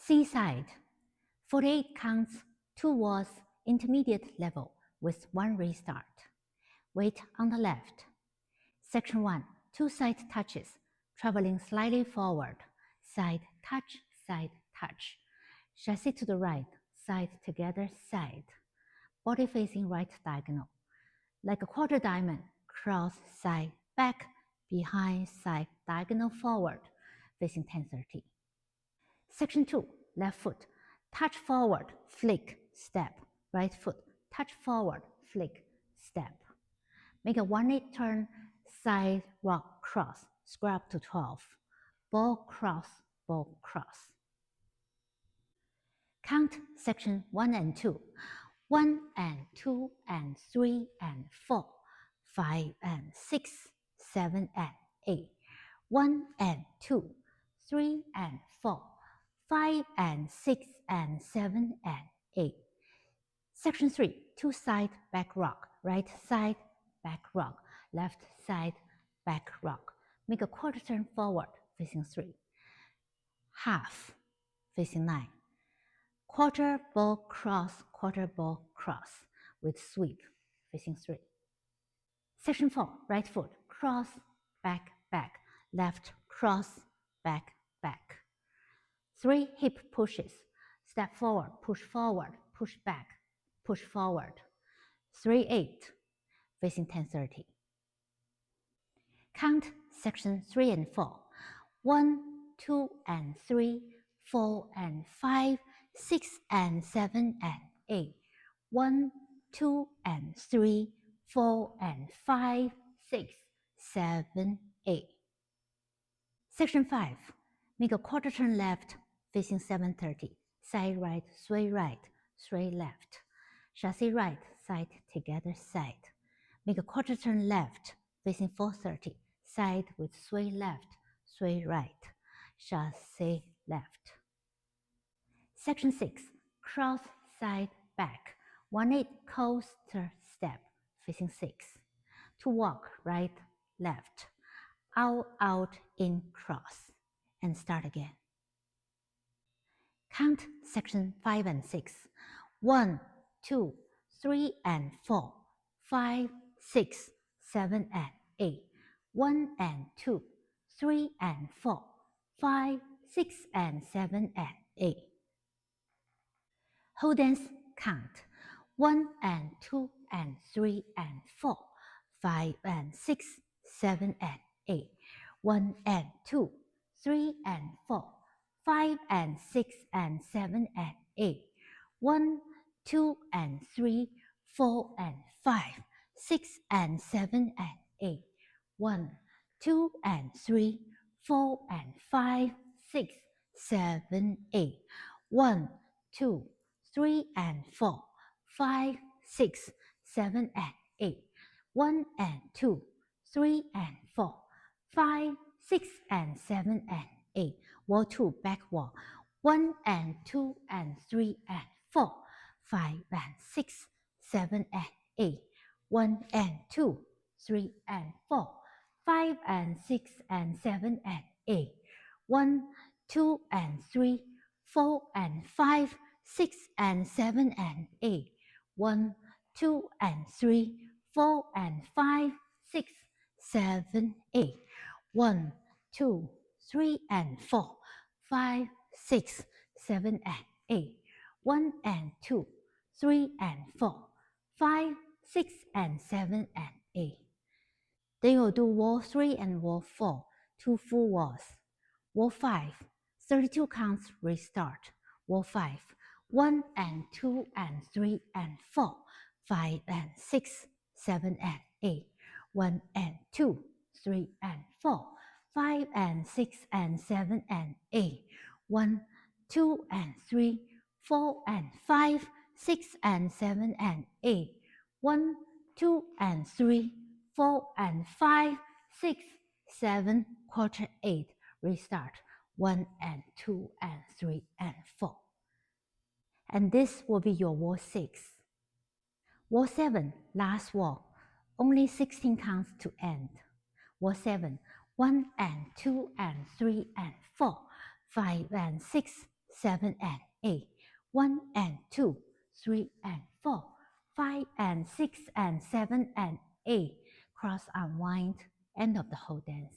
Seaside, 48 counts, 2 walls, intermediate level with 1 restart. Weight on the left. Section 1, 2 side touches, traveling slightly forward. Side touch, chassis to the right, side together, side. Body facing right diagonal. Like a quarter diamond, cross, side, back, behind, side, diagonal forward, facing 10-30. Section 2, left foot, touch forward, flick, step. Right foot, touch forward, flick, step. Make a 1/8 turn, side rock cross, square up to 12. Ball cross, ball cross. Count section 1 and 2. 1 and 2 and 3 and 4, 5 and 6, 7 and 8. 1 and 2, 3 and 4, 5 and 6 and 7 and 8. Section 3, 2 side back rock, right side back rock, left side back rock. Make a quarter turn forward, facing 3. Half, facing 9. Quarter ball cross, with sweep, facing 3. Section 4, right foot, cross, back, back, left, cross, back, back. 3 hip pushes, step forward, push back, push forward. 3/8, facing 10-30. Count section 3 and 4. 1, 2 and 3, 4 and 5, 6 and 7 and 8. 1, 2 and 3, 4 and 5, 6, 7, 8. Section 5. Make a quarter turn left, facing 7:30. Side right, sway left. Chassis right, side together, side. Make a quarter turn left, facing 4:30. Side with sway left, sway right. Chassis left. Section 6. Cross, side, back. 1/8 coaster step, facing 6. To walk, right, left. Out, in, cross. And start again. Count section 5 and 6. 1, 2, 3 and 4, 5, 6, 7 and 8. 1 and 2, 3 and 4, 5, 6 and 7 and 8. Whole dance count. 1 and 2 and 3 and 4, 5 and 6, 7 and 8. 1 and 2, 3 and 4, 5 and 6 and 7 and 8. 1, 2 and 3, 4 and 5, 6 and 7 and 8. 1, 2 and 3, 4 and 5, 6, 7, 8. 1, 2, 3 and 4, 5, 6, 7 and 8. 1 and 2, 3 and 4, 5, 6 and 7 and 8. Wall 2, back wall. 1 and 2 and 3 and 4, 5 and 6, 7 and 8. 1 and 2, 3 and 4, 5 and 6 and 7 and 8. 1, 2 and 3, 4 and 5, 6 and 7 and 8. 1, 2 and 3, 4 and 5, 6, 7, 8. 1, 2, 3 and 4, 5, 6, 7 and 8. 1 and 2, 3 and 4, 5, 6 and 7 and 8. Then you'll do wall 3 and wall 4, 2 full walls. Wall 5, 32 counts, restart. Wall 5, 1 and 2 and 3 and 4, 5 and 6, 7 and 8. 1 and 2, 3 and 4, 5 and 6 and 7 and 8. 1, 2 and 3, 4 and 5, 6 and 7 and 8. 1, 2 and 3, 4 and 5, 6, 7, quarter 8. Restart. 1 and 2 and 3 and 4. And this will be your wall 6. Wall 7, last wall. Only 16 counts to end. Wall 7, 1 and 2 and 3 and 4, 5 and 6, 7 and 8. 1 and 2, 3 and 4, 5 and 6 and 7 and 8. Cross unwind, end of the whole dance.